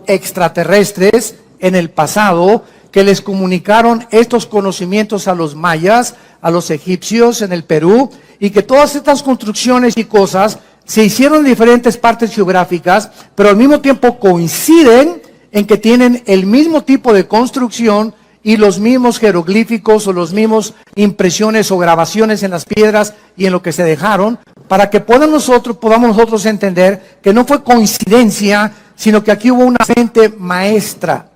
extraterrestres en el pasado que les comunicaron estos conocimientos a los mayas, a los egipcios en el Perú, y que todas estas construcciones y cosas se hicieron en diferentes partes geográficas, pero al mismo tiempo coinciden en que tienen el mismo tipo de construcción y los mismos jeroglíficos o los mismos impresiones o grabaciones en las piedras y en lo que se dejaron, para que podamos nosotros entender que no fue coincidencia, sino que aquí hubo una mente maestra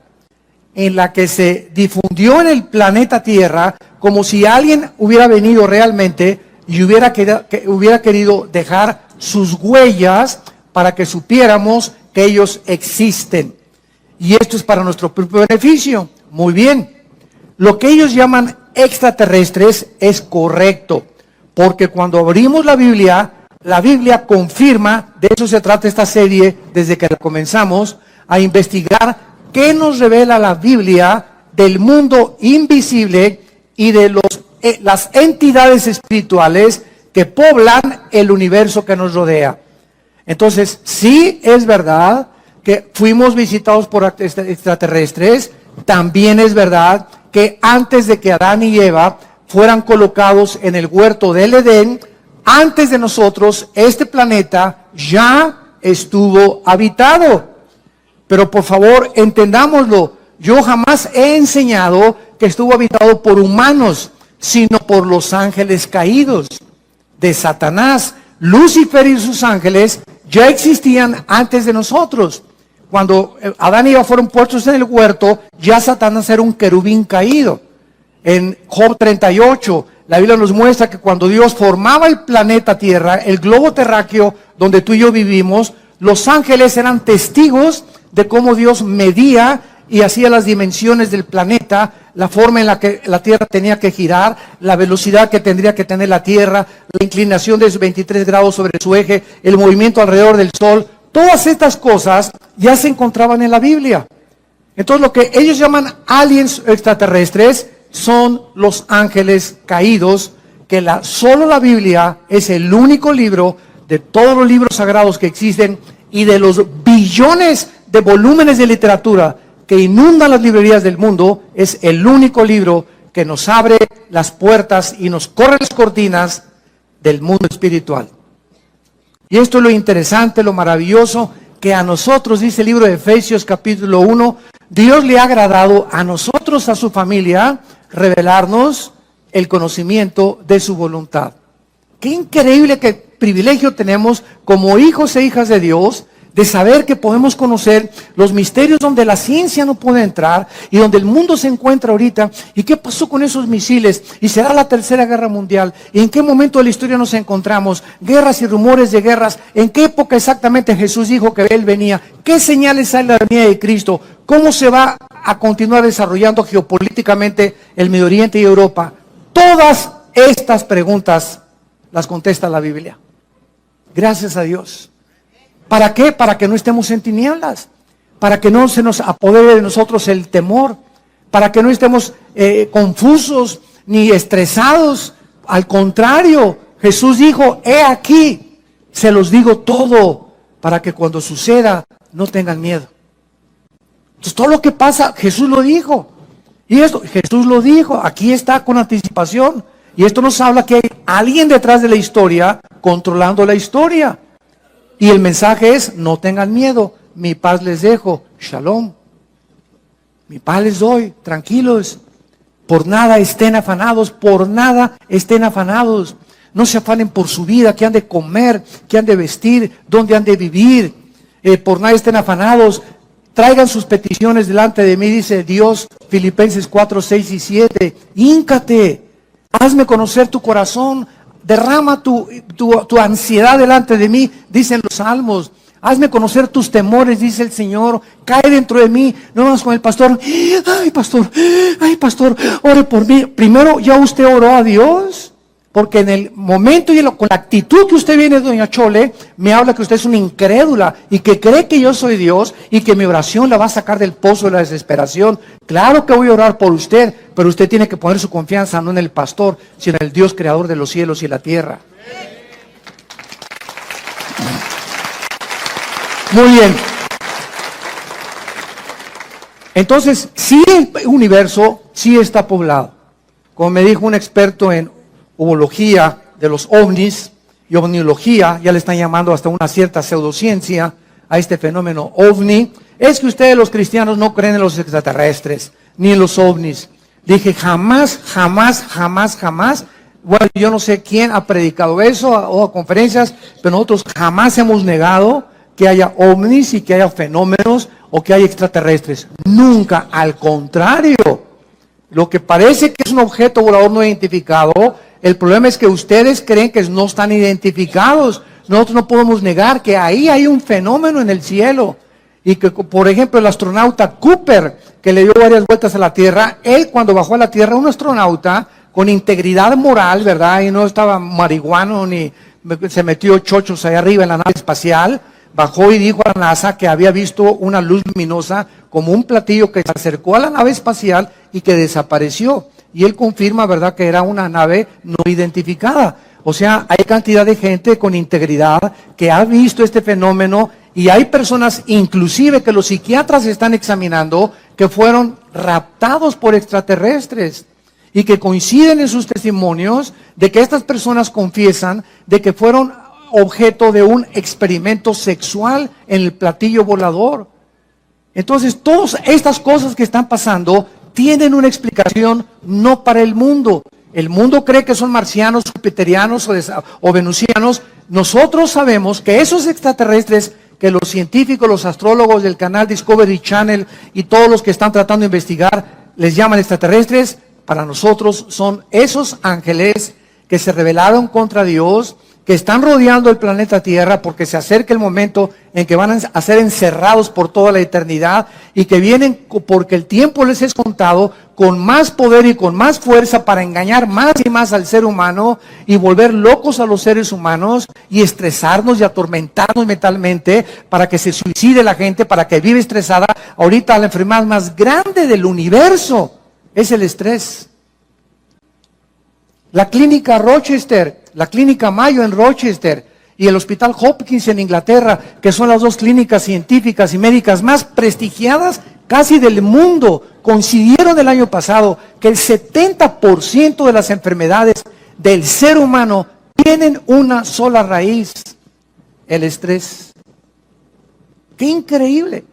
en la que se difundió en el planeta Tierra como si alguien hubiera venido realmente y hubiera querido dejar sus huellas para que supiéramos que ellos existen. Y esto es para nuestro propio beneficio. Muy bien. Lo que ellos llaman extraterrestres es correcto, porque cuando abrimos la Biblia confirma, de eso se trata esta serie desde que la comenzamos, a investigar qué nos revela la Biblia del mundo invisible y de las entidades espirituales que poblan el universo que nos rodea. Entonces, sí es verdad que fuimos visitados por extraterrestres, también es verdad que antes de que Adán y Eva fueran colocados en el huerto del Edén, antes de nosotros, este planeta ya estuvo habitado. Pero por favor, entendámoslo, yo jamás he enseñado que estuvo habitado por humanos, sino por los ángeles caídos de Satanás. Lucifer y sus ángeles ya existían antes de nosotros. Cuando Adán y Eva fueron puestos en el huerto, ya Satanás era un querubín caído. En Job 38, la Biblia nos muestra que cuando Dios formaba el planeta Tierra, el globo terráqueo donde tú y yo vivimos, los ángeles eran testigos de cómo Dios medía y hacía las dimensiones del planeta, la forma en la que la Tierra tenía que girar, la velocidad que tendría que tener la Tierra, la inclinación de 23 grados sobre su eje, el movimiento alrededor del Sol. Todas estas cosas ya se encontraban en la Biblia. Entonces lo que ellos llaman aliens extraterrestres son los ángeles caídos, que solo la Biblia es el único libro de todos los libros sagrados que existen y de los billones de volúmenes de literatura que inundan las librerías del mundo, es el único libro que nos abre las puertas y nos corre las cortinas del mundo espiritual. Y esto es lo interesante, lo maravilloso, que a nosotros, dice el libro de Efesios capítulo 1, Dios le ha agradado a nosotros, a su familia, revelarnos el conocimiento de su voluntad. Qué increíble, qué privilegio tenemos como hijos e hijas de Dios, de saber que podemos conocer los misterios donde la ciencia no puede entrar y donde el mundo se encuentra ahorita. ¿Y qué pasó con esos misiles? ¿Y será la tercera guerra mundial? ¿Y en qué momento de la historia nos encontramos? Guerras y rumores de guerras. ¿En qué época exactamente Jesús dijo que Él venía? ¿Qué señales hay de la venida de Cristo? ¿Cómo se va a continuar desarrollando geopolíticamente el Medio Oriente y Europa? Todas estas preguntas las contesta la Biblia. Gracias a Dios. ¿Para qué? Para que no estemos en tinieblas, para que no se nos apodere de nosotros el temor, para que no estemos confusos ni estresados. Al contrario, Jesús dijo, he aquí, se los digo todo, para que cuando suceda no tengan miedo. Entonces todo lo que pasa, Jesús lo dijo. Y esto, Jesús lo dijo, aquí está con anticipación. Y esto nos habla que hay alguien detrás de la historia, controlando la historia. Y el mensaje es, no tengan miedo, mi paz les dejo, shalom. Mi paz les doy, tranquilos. Por nada estén afanados, por nada estén afanados. No se afanen por su vida, qué han de comer, qué han de vestir, dónde han de vivir. Por nada estén afanados. Traigan sus peticiones delante de mí, dice Dios, Filipenses 4, 6 y 7. Híncate, hazme conocer tu corazón. Derrama tu ansiedad delante de mí, dicen los salmos. Hazme conocer tus temores, dice el Señor. Cae dentro de mí. No más con el pastor. Ay, pastor, ore por mí. Primero, ¿ya usted oró a Dios? Porque en el momento y con la actitud que usted viene, doña Chole, me habla que usted es una incrédula y que cree que yo soy Dios y que mi oración la va a sacar del pozo de la desesperación. Claro que voy a orar por usted, pero usted tiene que poner su confianza no en el pastor, sino en el Dios creador de los cielos y la tierra. Muy bien. Entonces, sí, el universo sí está poblado. Como me dijo un experto en ufología de los ovnis y ovniología, ya le están llamando hasta una cierta pseudociencia a este fenómeno ovni, es que ustedes los cristianos no creen en los extraterrestres, ni en los ovnis. Dije, jamás, jamás, jamás, jamás. Bueno, yo no sé quién ha predicado eso o a conferencias, pero nosotros jamás hemos negado que haya ovnis y que haya fenómenos o que haya extraterrestres. Nunca, al contrario. Lo que parece que es un objeto volador no identificado, el problema es que ustedes creen que no están identificados. Nosotros no podemos negar que ahí hay un fenómeno en el cielo. Y que, por ejemplo, el astronauta Cooper, que le dio varias vueltas a la Tierra, él cuando bajó a la Tierra, un astronauta con integridad moral, ¿verdad? Y no estaba marihuano ni se metió chochos allá arriba en la nave espacial, bajó y dijo a la NASA que había visto una luz luminosa como un platillo que se acercó a la nave espacial y que desapareció. Y él confirma, ¿verdad?, que era una nave no identificada. O sea, hay cantidad de gente con integridad que ha visto este fenómeno y hay personas, inclusive que los psiquiatras están examinando, que fueron raptados por extraterrestres y que coinciden en sus testimonios de que estas personas confiesan de que fueron objeto de un experimento sexual en el platillo volador. Entonces, todas estas cosas que están pasando tienen una explicación no para el mundo. El mundo cree que son marcianos, jupiterianos o venusianos. Nosotros sabemos que esos extraterrestres que los científicos, los astrólogos del canal Discovery Channel y todos los que están tratando de investigar les llaman extraterrestres, para nosotros son esos ángeles que se rebelaron contra Dios, que están rodeando el planeta Tierra porque se acerca el momento en que van a ser encerrados por toda la eternidad y que vienen porque el tiempo les es contado con más poder y con más fuerza para engañar más y más al ser humano y volver locos a los seres humanos y estresarnos y atormentarnos mentalmente para que se suicide la gente, para que viva estresada. Ahorita la enfermedad más grande del universo es el estrés. La clínica Rochester, la clínica Mayo en Rochester y el Hospital Hopkins en Inglaterra, que son las dos clínicas científicas y médicas más prestigiadas casi del mundo, coincidieron el año pasado que el 70% de las enfermedades del ser humano tienen una sola raíz: el estrés. ¡Qué increíble!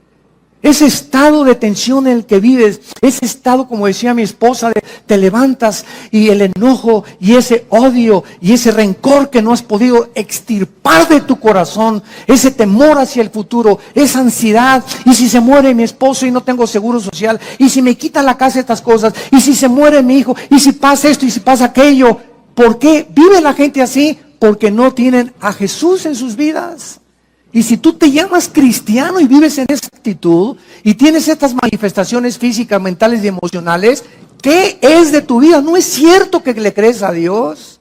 Ese estado de tensión en el que vives, ese estado, como decía mi esposa, te levantas y el enojo y ese odio y ese rencor que no has podido extirpar de tu corazón, ese temor hacia el futuro, esa ansiedad, y si se muere mi esposo y no tengo seguro social, y si me quitan la casa estas cosas, y si se muere mi hijo, y si pasa esto y si pasa aquello. ¿Por qué vive la gente así? Porque no tienen a Jesús en sus vidas. Y si tú te llamas cristiano y vives en esa actitud y tienes estas manifestaciones físicas, mentales y emocionales, ¿qué es de tu vida? No es cierto que le crees a Dios.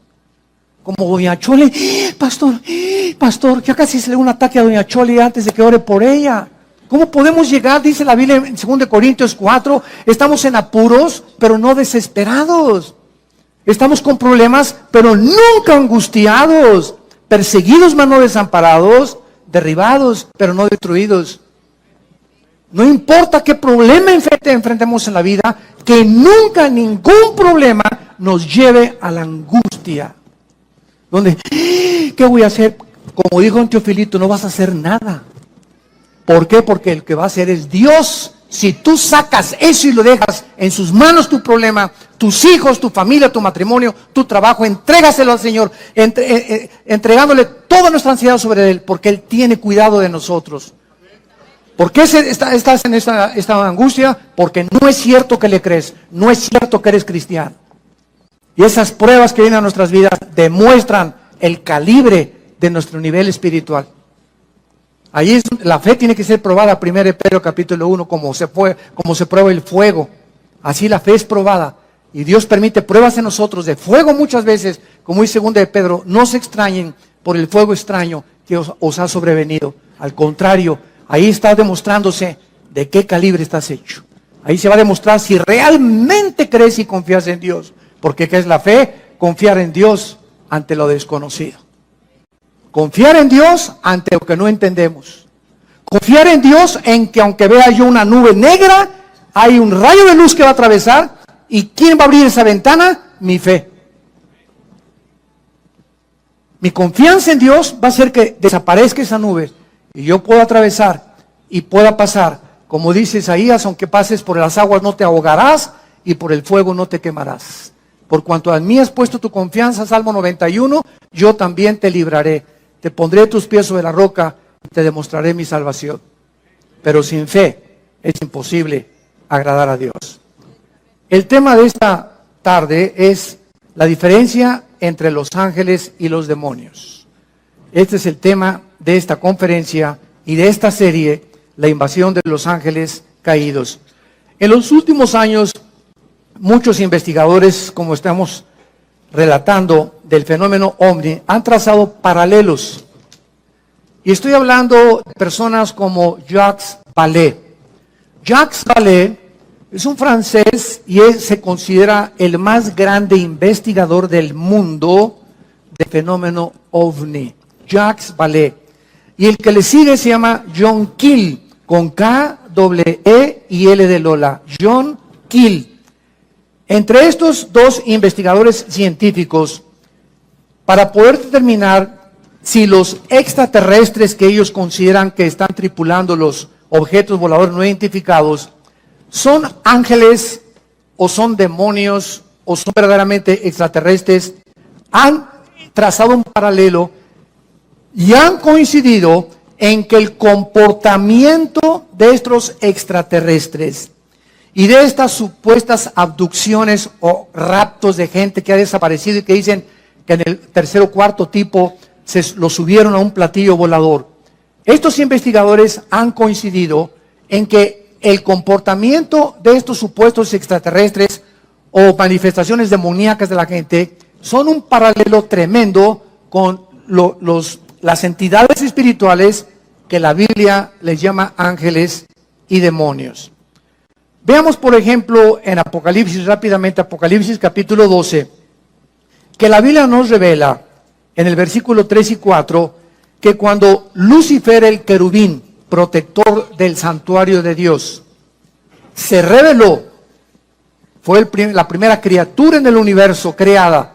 Como doña Chole, pastor, ya casi se le da un ataque a doña Chole antes de que ore por ella. ¿Cómo podemos llegar? Dice la Biblia en 2 Corintios 4, estamos en apuros, pero no desesperados. Estamos con problemas, pero nunca angustiados. Perseguidos, mas no desamparados. Derribados, pero no destruidos. No importa qué problema enfrentemos en la vida, que nunca ningún problema nos lleve a la angustia. Donde, ¿qué voy a hacer? Como dijo un Teofilito, no vas a hacer nada. ¿Por qué? Porque el que va a hacer es Dios. Si tú sacas eso y lo dejas en sus manos tu problema, tus hijos, tu familia, tu matrimonio, tu trabajo, entrégaselo al Señor, entregándole toda nuestra ansiedad sobre Él, porque Él tiene cuidado de nosotros. ¿Por qué estás en esta angustia? Porque no es cierto que le crees, no es cierto que eres cristiano. Y esas pruebas que vienen a nuestras vidas demuestran el calibre de nuestro nivel espiritual. Ahí la fe tiene que ser probada, 1 Pedro capítulo 1, como se prueba el fuego. Así la fe es probada. Y Dios permite pruebas en nosotros de fuego muchas veces, como dice 2 Pedro, no se extrañen por el fuego extraño que os ha sobrevenido. Al contrario, ahí está demostrándose de qué calibre estás hecho. Ahí se va a demostrar si realmente crees y confías en Dios. Porque ¿qué es la fe? Confiar en Dios ante lo desconocido. Confiar en Dios ante lo que no entendemos. Confiar en Dios en que aunque vea yo una nube negra, hay un rayo de luz que va a atravesar. ¿Y quién va a abrir esa ventana? Mi fe. Mi confianza en Dios va a hacer que desaparezca esa nube y yo pueda atravesar y pueda pasar. Como dice Isaías, aunque pases por las aguas no te ahogarás y por el fuego no te quemarás. Por cuanto a mí has puesto tu confianza, Salmo 91, yo también te libraré. Te pondré tus pies sobre la roca y te demostraré mi salvación. Pero sin fe es imposible agradar a Dios. El tema de esta tarde es la diferencia entre los ángeles y los demonios. Este es el tema de esta conferencia y de esta serie, la invasión de los ángeles caídos. En los últimos años, muchos investigadores, como estamos relatando del fenómeno OVNI, han trazado paralelos. Y estoy hablando de personas como Jacques Vallée. Jacques Vallée es un francés y él se considera el más grande investigador del mundo del fenómeno OVNI. Jacques Vallée. Y el que le sigue se llama John Keel, con K, E y L de Lola. John Keel. Entre estos dos investigadores científicos, para poder determinar si los extraterrestres que ellos consideran que están tripulando los objetos voladores no identificados son ángeles o son demonios o son verdaderamente extraterrestres, han trazado un paralelo y han coincidido en que el comportamiento de estos extraterrestres y de estas supuestas abducciones o raptos de gente que ha desaparecido y que dicen que en el tercer o cuarto tipo lo subieron a un platillo volador. Estos investigadores han coincidido en que el comportamiento de estos supuestos extraterrestres o manifestaciones demoníacas de la gente son un paralelo tremendo con las entidades espirituales que la Biblia les llama ángeles y demonios. Veamos, por ejemplo, en Apocalipsis, rápidamente, Apocalipsis capítulo 12, que la Biblia nos revela en el versículo 3 y 4, que cuando Lucifer, el querubín, protector del santuario de Dios, se rebeló, fue la primera criatura en el universo creada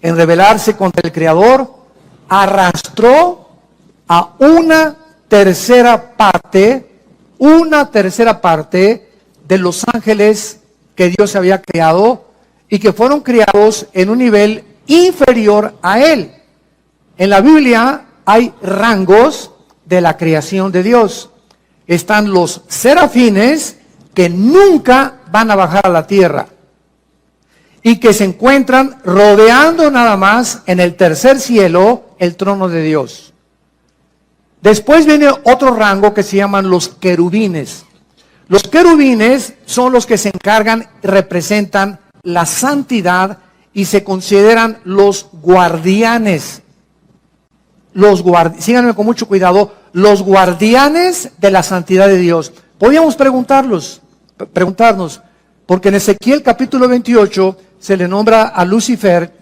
en rebelarse contra el Creador, arrastró a una tercera parte de los ángeles que Dios había creado y que fueron creados en un nivel inferior a él. En la Biblia hay rangos de la creación de Dios. Están los serafines que nunca van a bajar a la tierra y que se encuentran rodeando nada más en el tercer cielo el trono de Dios. Después viene otro rango que se llaman los querubines. Los querubines son los que se encargan, representan la santidad y se consideran los guardianes. Síganme con mucho cuidado, los guardianes de la santidad de Dios. Podríamos preguntarnos, porque en Ezequiel capítulo 28 se le nombra a Lucifer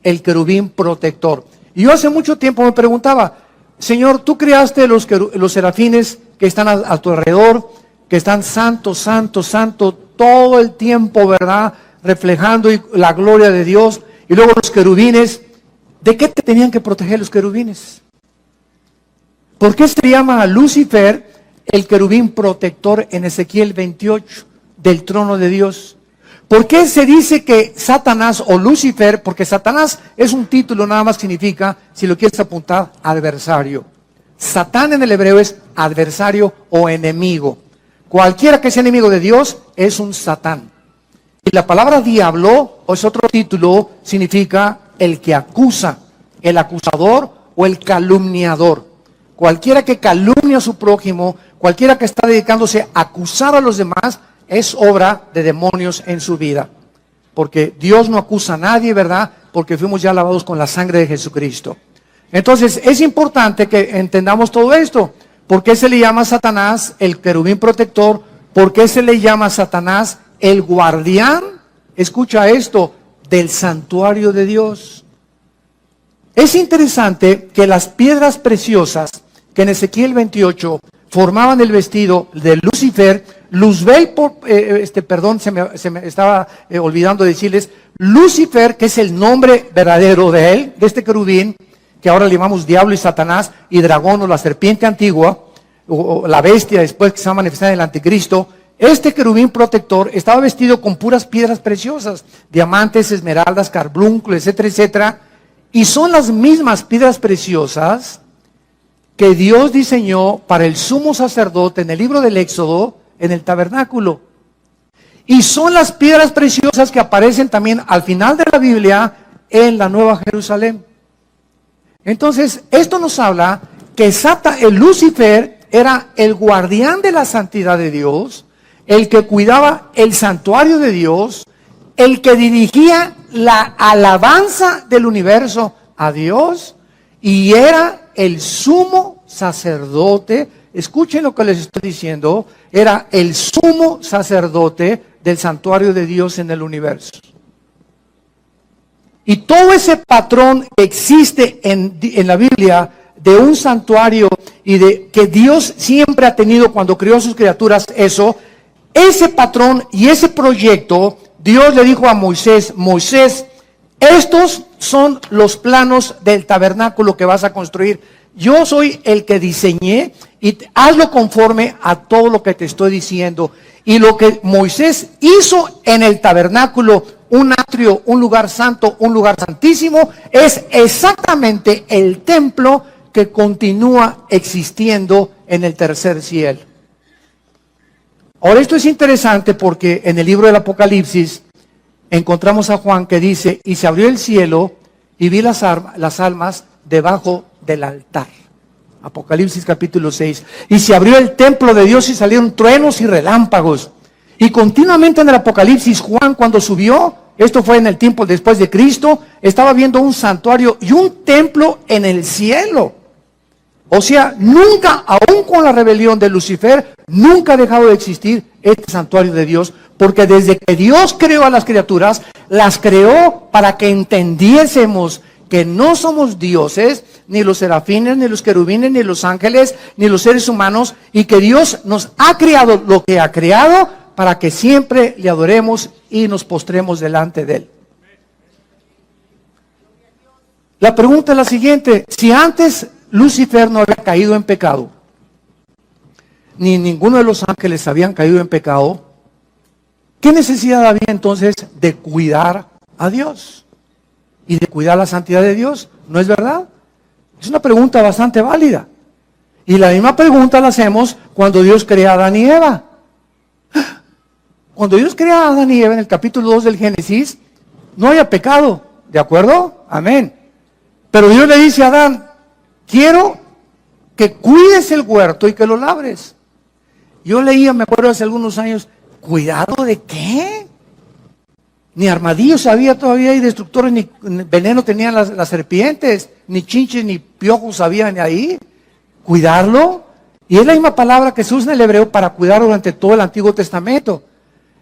el querubín protector. Y yo hace mucho tiempo me preguntaba, Señor, tú creaste los serafines que están a tu alrededor, que están santo, santo, santo, todo el tiempo, ¿verdad? Reflejando la gloria de Dios. Y luego los querubines, ¿de qué te tenían que proteger los querubines? ¿Por qué se llama a Lucifer el querubín protector en Ezequiel 28 del trono de Dios? ¿Por qué se dice que Satanás o Lucifer? Porque Satanás es un título, nada más significa, si lo quieres apuntar, adversario. Satán en el hebreo es adversario o enemigo. Cualquiera que sea enemigo de Dios es un Satán. Y la palabra diablo, o es otro título, significa el que acusa, el acusador o el calumniador. Cualquiera que calumnia a su prójimo, cualquiera que está dedicándose a acusar a los demás, es obra de demonios en su vida. Porque Dios no acusa a nadie, ¿verdad? Porque fuimos ya lavados con la sangre de Jesucristo. Entonces, es importante que entendamos todo esto. ¿Por qué se le llama a Satanás el querubín protector? ¿Por qué se le llama a Satanás el guardián? Escucha esto, del santuario de Dios. Es interesante que las piedras preciosas que en Ezequiel 28 formaban el vestido de Lucifer. Luzbel, se me estaba olvidando decirles, Lucifer, que es el nombre verdadero de él, de este querubín, que ahora le llamamos diablo y Satanás, y dragón o la serpiente antigua, o la bestia después que se va a manifestar en el anticristo. Este querubín protector estaba vestido con puras piedras preciosas, diamantes, esmeraldas, carbunclo, etcétera, etcétera, y son las mismas piedras preciosas que Dios diseñó para el sumo sacerdote en el libro del Éxodo, en el tabernáculo. Y son las piedras preciosas que aparecen también al final de la Biblia en la Nueva Jerusalén. Entonces, esto nos habla que el Lucifer era el guardián de la santidad de Dios, el que cuidaba el santuario de Dios, el que dirigía la alabanza del universo a Dios, y era el sumo sacerdote. Escuchen lo que les estoy diciendo, era el sumo sacerdote del santuario de Dios en el universo. Y todo ese patrón que existe en la Biblia de un santuario y de que Dios siempre ha tenido cuando creó sus criaturas, ese patrón y ese proyecto, Dios le dijo a Moisés, Moisés, estos son los planos del tabernáculo que vas a construir. Yo soy el que diseñé y hazlo conforme a todo lo que te estoy diciendo. Y lo que Moisés hizo en el tabernáculo, un atrio, un lugar santo, un lugar santísimo, es exactamente el templo que continúa existiendo en el tercer cielo. Ahora, esto es interesante porque en el libro del Apocalipsis encontramos a Juan que dice, y se abrió el cielo y vi las almas debajo del altar. Apocalipsis capítulo 6. Y se abrió el templo de Dios y salieron truenos y relámpagos. Y continuamente en el Apocalipsis, Juan cuando subió, esto fue en el tiempo después de Cristo, estaba viendo un santuario y un templo en el cielo. O sea, nunca, aún con la rebelión de Lucifer, nunca ha dejado de existir este santuario de Dios, porque desde que Dios creó a las criaturas, las creó para que entendiésemos que no somos dioses, ni los serafines, ni los querubines, ni los ángeles, ni los seres humanos, y que Dios nos ha creado lo que ha creado para que siempre le adoremos y nos postremos delante de Él. La pregunta es la siguiente: si antes Lucifer no había caído en pecado, ni ninguno de los ángeles habían caído en pecado, ¿qué necesidad había entonces de cuidar a Dios y de cuidar la santidad de Dios? ¿No es verdad? Es una pregunta bastante válida. Y la misma pregunta la hacemos cuando Dios crea a Adán y Eva. Cuando Dios crea a Adán y Eva en el capítulo 2 del Génesis, no había pecado, ¿de acuerdo? Amén. Pero Dios le dice a Adán, quiero que cuides el huerto y que lo labres. Yo leía, me acuerdo hace algunos años, ¿cuidado de qué? Ni armadillos había todavía y destructores, ni veneno tenían las serpientes, ni chinches, ni piojos habían ahí. ¿Cuidarlo? Y es la misma palabra que se usa en el hebreo para cuidar durante todo el Antiguo Testamento.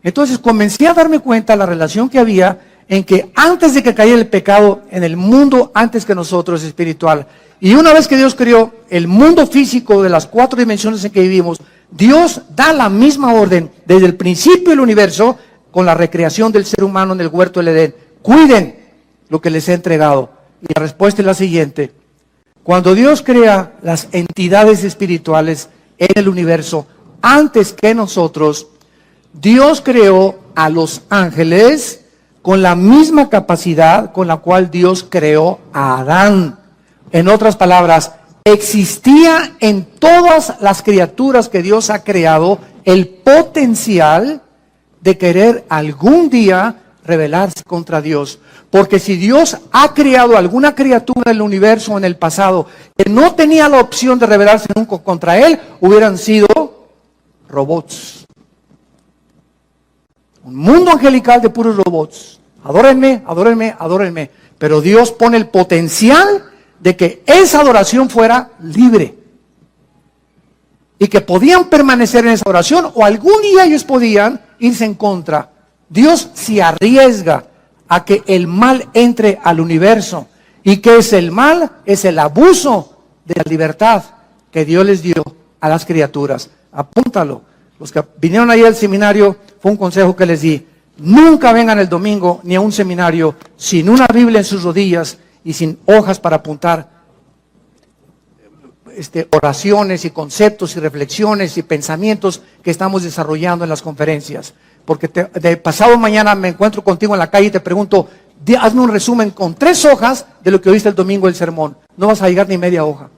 Entonces comencé a darme cuenta de la relación que había en que antes de que cayera el pecado en el mundo, antes que nosotros, espiritual, y una vez que Dios creó el mundo físico de las 4 dimensiones en que vivimos, Dios da la misma orden desde el principio del universo con la recreación del ser humano en el huerto del Edén. Cuiden lo que les he entregado. Y la respuesta es la siguiente: cuando Dios crea las entidades espirituales en el universo, antes que nosotros, Dios creó a los ángeles con la misma capacidad con la cual Dios creó a Adán. En otras palabras, existía en todas las criaturas que Dios ha creado el potencial de querer algún día rebelarse contra Dios. Porque si Dios ha creado alguna criatura en el universo en el pasado que no tenía la opción de rebelarse nunca contra Él, hubieran sido robots. Un mundo angelical de puros robots. Adórenme, adórenme, adórenme. Pero Dios pone el potencial de que esa adoración fuera libre. Y que podían permanecer en esa oración, o algún día ellos podían irse en contra. Dios se arriesga a que el mal entre al universo. ¿Y qué es el mal? Es el abuso de la libertad que Dios les dio a las criaturas. Apúntalo. Los que vinieron ahí al seminario, fue un consejo que les di. Nunca vengan el domingo ni a un seminario sin una Biblia en sus rodillas y sin hojas para apuntar oraciones y conceptos y reflexiones y pensamientos que estamos desarrollando en las conferencias. Porque de pasado mañana me encuentro contigo en la calle y te pregunto, hazme un resumen con 3 hojas de lo que oíste el domingo del sermón. No vas a llegar ni media hoja.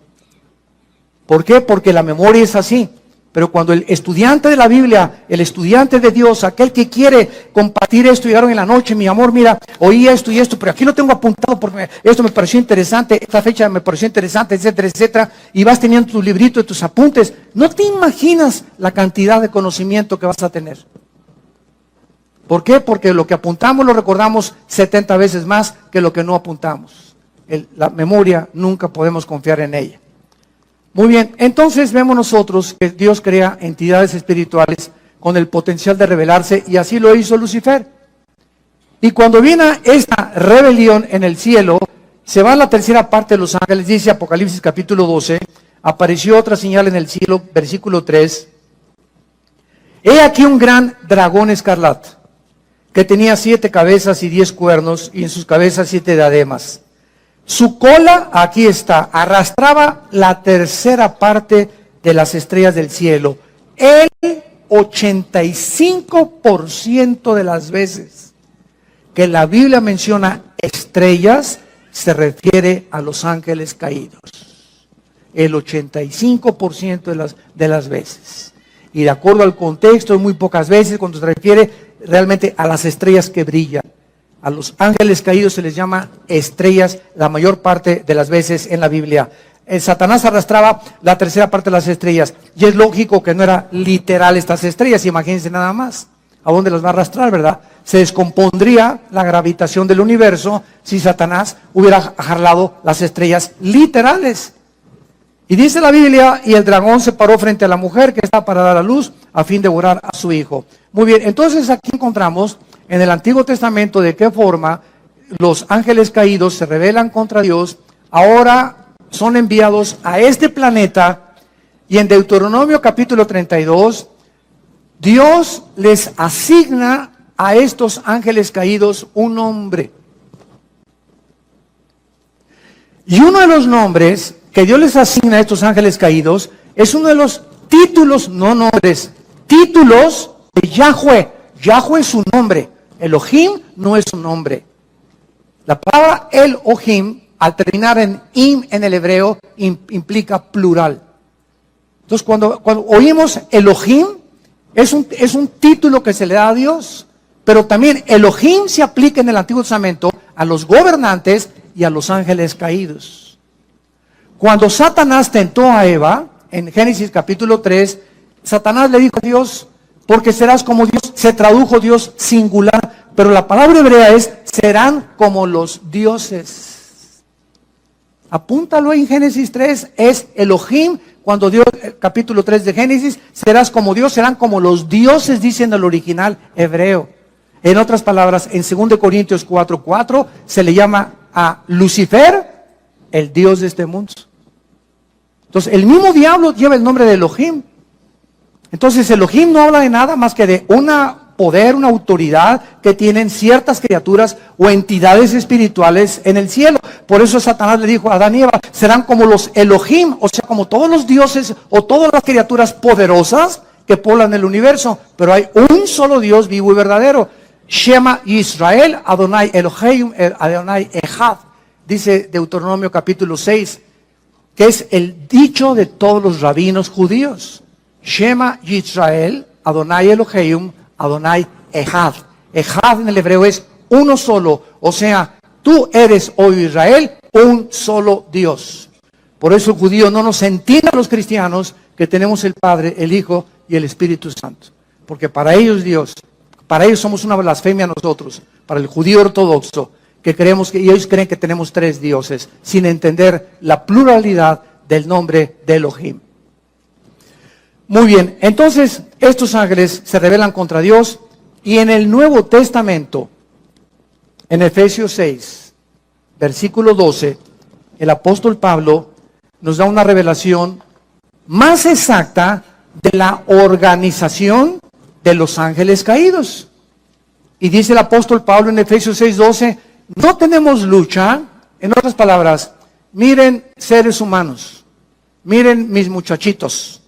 ¿Por qué? Porque la memoria es así. Pero cuando el estudiante de la Biblia, el estudiante de Dios, aquel que quiere compartir esto, llegaron en la noche, mi amor, mira, oí esto y esto, pero aquí lo tengo apuntado porque esto me pareció interesante, esta fecha me pareció interesante, etcétera, etcétera, y vas teniendo tu librito de tus apuntes, no te imaginas la cantidad de conocimiento que vas a tener. ¿Por qué? Porque lo que apuntamos lo recordamos 70 veces más que lo que no apuntamos. La memoria nunca podemos confiar en ella. Muy bien, entonces vemos nosotros que Dios crea entidades espirituales con el potencial de rebelarse, y así lo hizo Lucifer. Y cuando viene esta rebelión en el cielo, se va a la tercera parte de los ángeles, dice Apocalipsis capítulo 12, apareció otra señal en el cielo, versículo 3. He aquí un gran dragón escarlata, que tenía 7 cabezas y 10 cuernos, y en sus cabezas 7 diademas. Su cola, aquí está, arrastraba la tercera parte de las estrellas del cielo. El 85% de las veces que la Biblia menciona estrellas, se refiere a los ángeles caídos. El 85% de las veces. Y de acuerdo al contexto, muy pocas veces cuando se refiere realmente a las estrellas que brillan. A los ángeles caídos se les llama estrellas la mayor parte de las veces en la Biblia. Satanás arrastraba la tercera parte de las estrellas. Y es lógico que no era literal estas estrellas, imagínense nada más. ¿A dónde las va a arrastrar, verdad? Se descompondría la gravitación del universo si Satanás hubiera jalado las estrellas literales. Y dice la Biblia, y el dragón se paró frente a la mujer que estaba para dar a luz a fin de devorar a su hijo. Muy bien, entonces aquí encontramos en el Antiguo Testamento de qué forma los ángeles caídos se rebelan contra Dios, ahora son enviados a este planeta, y en Deuteronomio capítulo 32, Dios les asigna a estos ángeles caídos un nombre. Y uno de los nombres que Dios les asigna a estos ángeles caídos es uno de los títulos, no nombres, títulos de Yahweh. Yahweh es su nombre. Elohim no es su nombre. La palabra Elohim, al terminar en im en el hebreo, implica plural. Entonces, cuando oímos Elohim, es un título que se le da a Dios, pero también Elohim se aplica en el Antiguo Testamento a los gobernantes y a los ángeles caídos. Cuando Satanás tentó a Eva, en Génesis capítulo 3, Satanás le dijo a Dios, porque serás como Dios, se tradujo Dios singular, pero la palabra hebrea es, serán como los dioses. Apúntalo en Génesis 3, es Elohim, cuando Dios, capítulo 3 de Génesis, serás como Dios, serán como los dioses, dice en el original hebreo. En otras palabras, en 2 Corintios 4:4, se le llama a Lucifer el Dios de este mundo. Entonces, el mismo diablo lleva el nombre de Elohim. Entonces, Elohim no habla de nada más que de un poder, una autoridad que tienen ciertas criaturas o entidades espirituales en el cielo. Por eso Satanás le dijo a Adán y Eva, serán como los Elohim, o sea, como todos los dioses o todas las criaturas poderosas que poblan el universo. Pero hay un solo Dios vivo y verdadero. Shema Israel, Adonai Elohim, Adonai Echad. Dice Deuteronomio capítulo 6, que es el dicho de todos los rabinos judíos. Shema Yisrael, Adonai Elohim, Adonai Echad. Echad en el hebreo es uno solo. O sea, tú eres, oh Israel, un solo Dios. Por eso el judío no nos entiende a los cristianos que tenemos el Padre, el Hijo y el Espíritu Santo. Porque para ellos Dios, para ellos somos una blasfemia nosotros. Para el judío ortodoxo, que creemos que ellos creen que tenemos 3 dioses, sin entender la pluralidad del nombre de Elohim. Muy bien, entonces estos ángeles se rebelan contra Dios, y en el Nuevo Testamento, en Efesios 6, versículo 12, el apóstol Pablo nos da una revelación más exacta de la organización de los ángeles caídos. Y dice el apóstol Pablo en Efesios 6:12, no tenemos lucha, en otras palabras, miren seres humanos, miren mis muchachitos,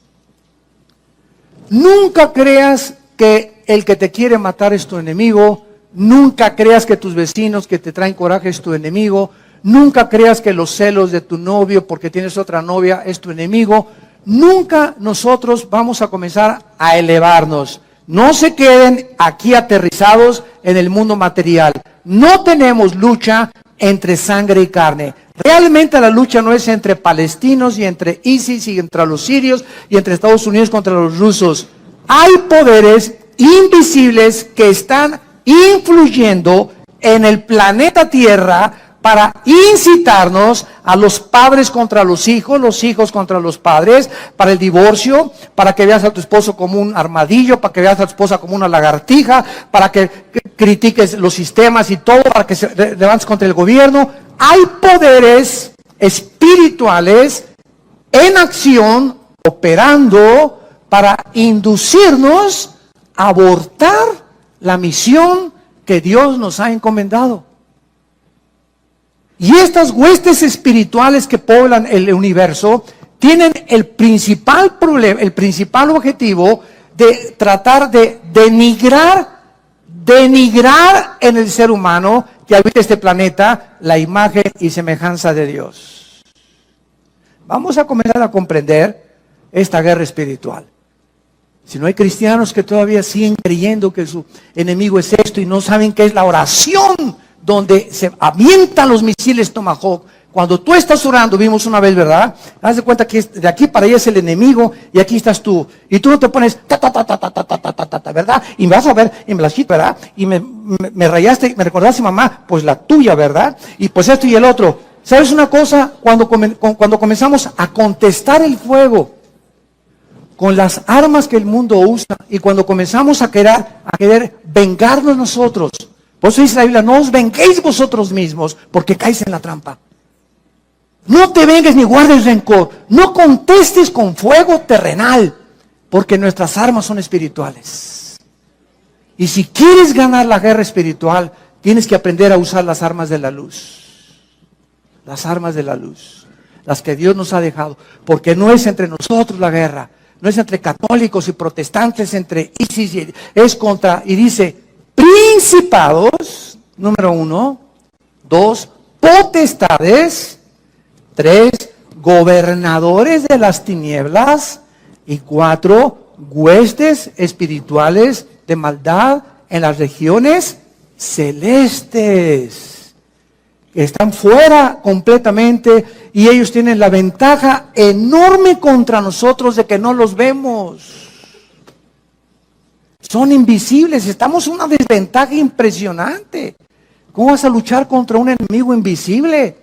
nunca creas que el que te quiere matar es tu enemigo, nunca creas que tus vecinos que te traen coraje es tu enemigo, nunca creas que los celos de tu novio porque tienes otra novia es tu enemigo. Nunca nosotros vamos a comenzar a elevarnos. No se queden aquí aterrizados en el mundo material. No tenemos lucha entre sangre y carne. Realmente la lucha no es entre palestinos y entre ISIS y entre los sirios y entre Estados Unidos contra los rusos. Hay poderes invisibles que están influyendo en el planeta Tierra para incitarnos a los padres contra los hijos contra los padres, para el divorcio, para que veas a tu esposo como un armadillo, para que veas a tu esposa como una lagartija, para que critiques los sistemas y todo, para que se levantes contra el gobierno. Hay poderes espirituales en acción, operando para inducirnos a abortar la misión que Dios nos ha encomendado. Y estas huestes espirituales que poblan el universo tienen el principal problema, el principal objetivo de tratar de denigrar en el ser humano que habita este planeta la imagen y semejanza de Dios. Vamos a comenzar a comprender esta guerra espiritual. Si no hay cristianos que todavía siguen creyendo que su enemigo es esto y no saben qué es la oración, donde se avientan los misiles Tomahawk. Cuando tú estás orando, vimos una vez, ¿verdad? Haz de cuenta que de aquí para allá es el enemigo y aquí estás tú. Y tú no te pones ¿verdad? Y me vas a ver, y me la chito, ¿verdad? Y me rayaste, me recordaste mamá, pues la tuya, ¿verdad? Y pues esto y el otro. ¿Sabes una cosa? Cuando comenzamos a contestar el fuego con las armas que el mundo usa y cuando comenzamos a querer vengarnos nosotros, por eso dice la Biblia, no os venguéis vosotros mismos, porque caéis en la trampa. No te vengues ni guardes rencor. No contestes con fuego terrenal, porque nuestras armas son espirituales. Y si quieres ganar la guerra espiritual, tienes que aprender a usar las armas de la luz. Las armas de la luz. Las que Dios nos ha dejado. Porque no es entre nosotros la guerra. No es entre católicos y protestantes, entre ISIS, es contra, y dice, principados, número 1, 2, potestades, 3, gobernadores de las tinieblas, y 4, huestes espirituales de maldad en las regiones celestes, que están fuera completamente, y ellos tienen la ventaja enorme contra nosotros de que no los vemos. Son invisibles, estamos en una desventaja impresionante. ¿Cómo vas a luchar contra un enemigo invisible?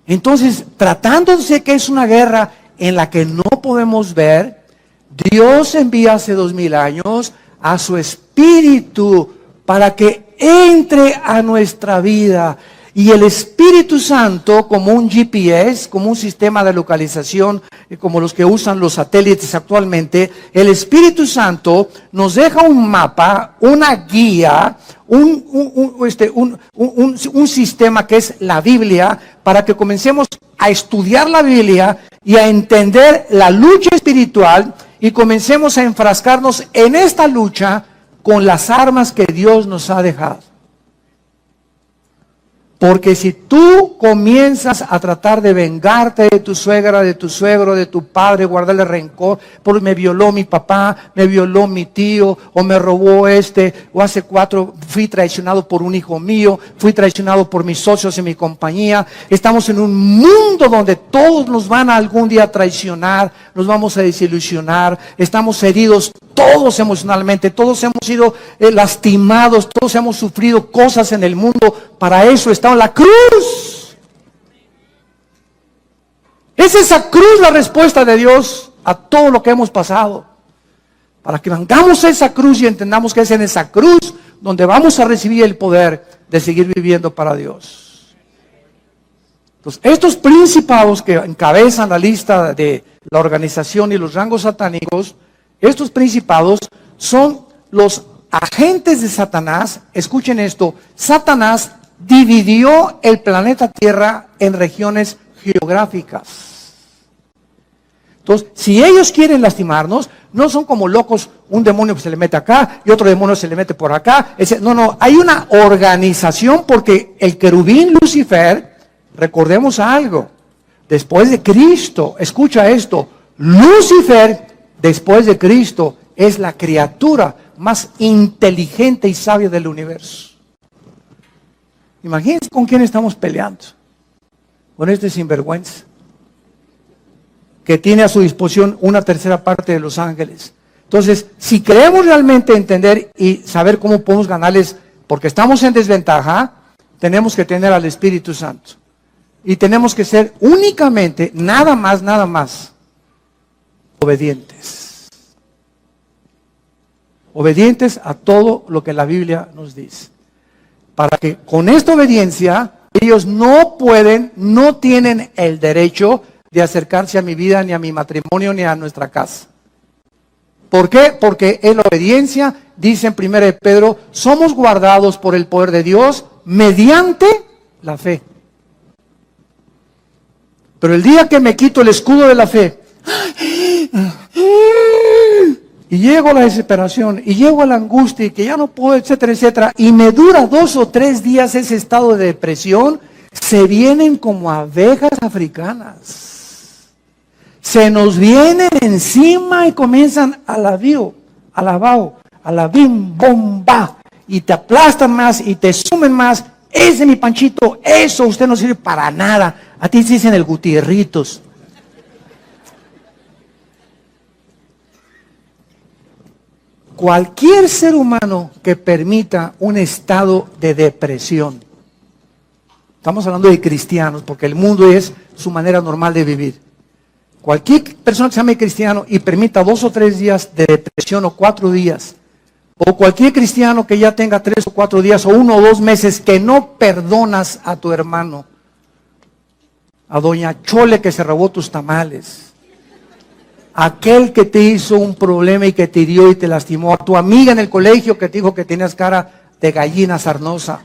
Entonces, tratándose que es una guerra en la que no podemos ver, Dios envía hace 2000 años a su Espíritu para que entre a nuestra vida. Y el Espíritu Santo, como un GPS, como un sistema de localización, como los que usan los satélites actualmente, el Espíritu Santo nos deja un mapa, una guía, un sistema que es la Biblia, para que comencemos a estudiar la Biblia y a entender la lucha espiritual y comencemos a enfrascarnos en esta lucha con las armas que Dios nos ha dejado. Porque si tú comienzas a tratar de vengarte de tu suegra, de tu suegro, de tu padre, guardarle rencor, porque me violó mi papá, me violó mi tío, o me robó o hace 4 fui traicionado por un hijo mío, fui traicionado por mis socios en mi compañía. Estamos en un mundo donde todos nos van a algún día traicionar, nos vamos a desilusionar, estamos heridos todos emocionalmente, todos hemos sido lastimados, todos hemos sufrido cosas en el mundo. Para eso está la cruz. Es esa cruz la respuesta de Dios a todo lo que hemos pasado. Para que vengamos a esa cruz y entendamos que es en esa cruz donde vamos a recibir el poder de seguir viviendo para Dios. Entonces, estos principados que encabezan la lista de la organización y los rangos satánicos, estos principados son los agentes de Satanás. Escuchen esto, Satanás dividió el planeta Tierra en regiones geográficas. Entonces, si ellos quieren lastimarnos, no son como locos, un demonio que se le mete acá y otro demonio se le mete por acá. No, hay una organización porque el querubín Lucifer, recordemos algo, después de Cristo, escucha esto, Lucifer, después de Cristo, es la criatura más inteligente y sabia del universo. Imagínense con quién estamos peleando, con este sinvergüenza, que tiene a su disposición una tercera parte de los ángeles. Entonces, si queremos realmente entender y saber cómo podemos ganarles, porque estamos en desventaja, tenemos que tener al Espíritu Santo. Y tenemos que ser únicamente, nada más, obedientes. Obedientes a todo lo que la Biblia nos dice. Para que con esta obediencia, ellos no tienen el derecho de acercarse a mi vida, ni a mi matrimonio, ni a nuestra casa. ¿Por qué? Porque en la obediencia, dice en 1 Pedro, somos guardados por el poder de Dios mediante la fe. Pero el día que me quito el escudo de la fe, y llego a la desesperación, y llego a la angustia, y que ya no puedo, etcétera, etcétera, y me dura 2 o 3 días ese estado de depresión, se vienen como abejas africanas. Se nos vienen encima y comienzan a la bim, bomba, y te aplastan más y te sumen más. Ese mi Panchito, eso usted no sirve para nada. A ti se dicen el Gutierritos. Cualquier ser humano que permita un estado de depresión, estamos hablando de cristianos, porque el mundo es su manera normal de vivir. Cualquier persona que se llame cristiano y permita 2 o 3 días de depresión o 4 días, o cualquier cristiano que ya tenga 3 o 4 días o 1 o 2 meses que no perdonas a tu hermano, a doña Chole que se robó tus tamales, aquel que te hizo un problema y que te hirió y te lastimó, a tu amiga en el colegio que te dijo que tenías cara de gallina sarnosa.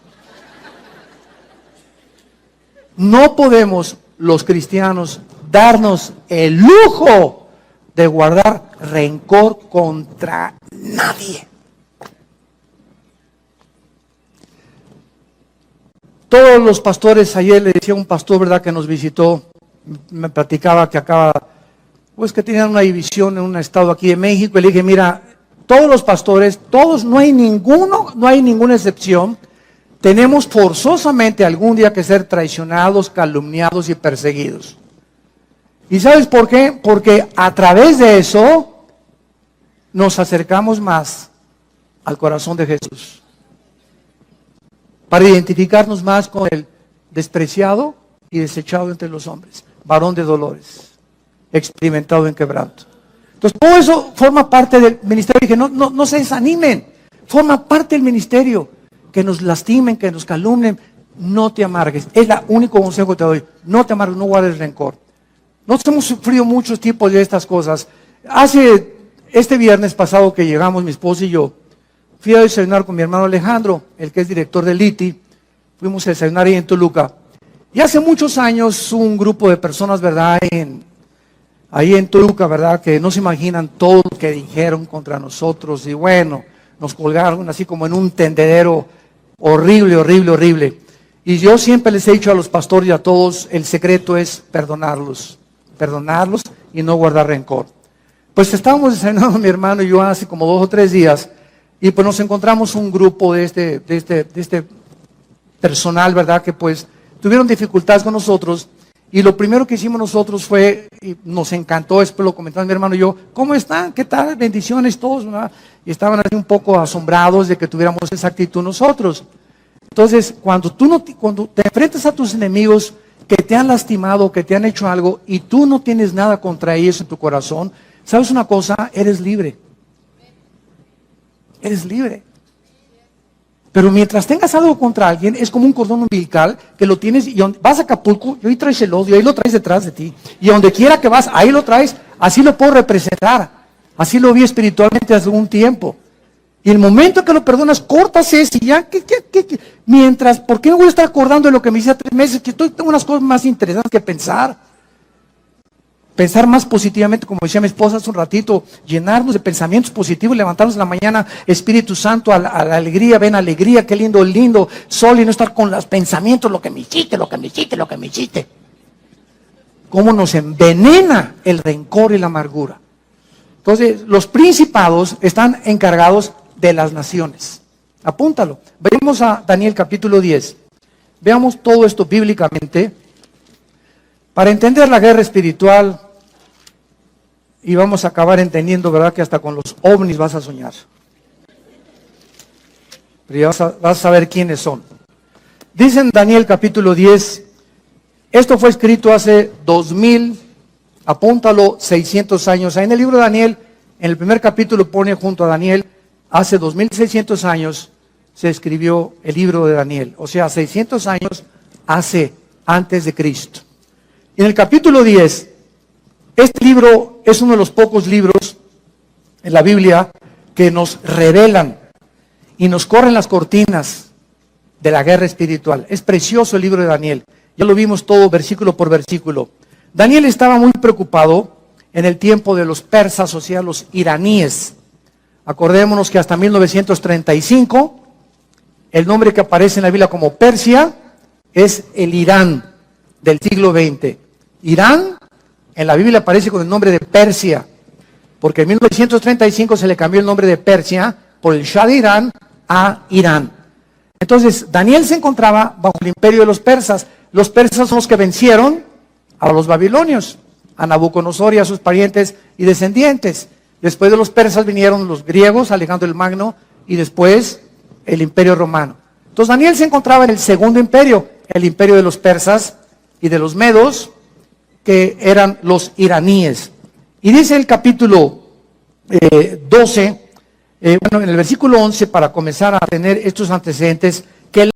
No podemos los cristianos darnos el lujo de guardar rencor contra nadie. Todos los pastores, ayer le decía un pastor, ¿verdad?, que nos visitó, me platicaba que pues que tenían una división en un estado aquí de México, y le dije, mira, todos los pastores, todos, no hay ninguna excepción, tenemos forzosamente algún día que ser traicionados, calumniados y perseguidos. ¿Y sabes por qué? Porque a través de eso nos acercamos más al corazón de Jesús. Para identificarnos más con el despreciado y desechado entre los hombres, varón de dolores, experimentado en quebranto. Entonces todo eso forma parte del ministerio. Dije, no se desanimen, forma parte del ministerio. Que nos lastimen, que nos calumnien, no te amargues. Es el único consejo que te doy. No te amargues, no guardes rencor. Nosotros hemos sufrido muchos tipos de estas cosas. Este viernes pasado que llegamos, mi esposa y yo, fui a desayunar con mi hermano Alejandro, el que es director del ITI. Fuimos a desayunar ahí en Toluca. Y hace muchos años un grupo de personas, ¿verdad?, ahí en Toluca, ¿verdad?, que no se imaginan todo lo que dijeron contra nosotros. Y bueno, nos colgaron así como en un tendedero horrible. Y yo siempre les he dicho a los pastores y a todos, el secreto es perdonarlos y no guardar rencor. Pues estábamos desayunando mi hermano y yo hace como 2 o 3 días, y pues nos encontramos un grupo de este personal, ¿verdad?, que pues tuvieron dificultades con nosotros, y lo primero que hicimos nosotros fue, y nos encantó, después lo comentaron mi hermano y yo, ¿cómo están? ¿Qué tal? Bendiciones todos, ¿verdad? Y estaban así un poco asombrados de que tuviéramos esa actitud nosotros. Entonces, cuando te enfrentas a tus enemigos que te han lastimado, que te han hecho algo, y tú no tienes nada contra ellos en tu corazón, ¿sabes una cosa? Eres libre. Eres libre. Pero mientras tengas algo contra alguien, es como un cordón umbilical que lo tienes y vas a Acapulco y ahí traes el odio, ahí lo traes detrás de ti. Y a donde quiera que vas, ahí lo traes. Así lo puedo representar. Así lo vi espiritualmente hace un tiempo. Y el momento que lo perdonas, cortas ese y ya, mientras, ¿por qué no voy a estar acordando de lo que me hice hace 3 meses? Que tengo unas cosas más interesantes que pensar. Pensar más positivamente, como decía mi esposa hace un ratito, llenarnos de pensamientos positivos, levantarnos en la mañana, Espíritu Santo, a la alegría, ven alegría, qué lindo, lindo, sol, y no estar con los pensamientos, lo que me hiciste, lo que me hiciste, lo que me hiciste. Cómo nos envenena el rencor y la amargura. Entonces, los principados están encargados de las naciones. Apúntalo. Venimos a Daniel capítulo 10. Veamos todo esto bíblicamente para entender la guerra espiritual, y vamos a acabar entendiendo, ¿verdad?, que hasta con los ovnis vas a soñar. Pero ya vas a saber quiénes son. Dice en Daniel capítulo 10, esto fue escrito hace 2000, apúntalo, 600 años. Ahí en el libro de Daniel, en el primer capítulo pone junto a Daniel, hace 2600 años se escribió el libro de Daniel. O sea, 600 años antes de Cristo. Y en el capítulo 10, este libro es uno de los pocos libros en la Biblia que nos revelan y nos corren las cortinas de la guerra espiritual. Es precioso el libro de Daniel. Ya lo vimos todo versículo por versículo. Daniel estaba muy preocupado en el tiempo de los persas, o sea, los iraníes. Acordémonos que hasta 1935, el nombre que aparece en la Biblia como Persia es el Irán del siglo XX. Irán en la Biblia aparece con el nombre de Persia, porque en 1935 se le cambió el nombre de Persia por el Shah de Irán a Irán. Entonces, Daniel se encontraba bajo el imperio de los persas. Los persas son los que vencieron a los babilonios, a Nabucodonosor y a sus parientes y descendientes. Después de los persas vinieron los griegos, Alejandro el Magno, y después el imperio romano. Entonces, Daniel se encontraba en el segundo imperio, el imperio de los persas y de los medos, que eran los iraníes. Y dice el capítulo 12, en el versículo 11, para comenzar a tener estos antecedentes, que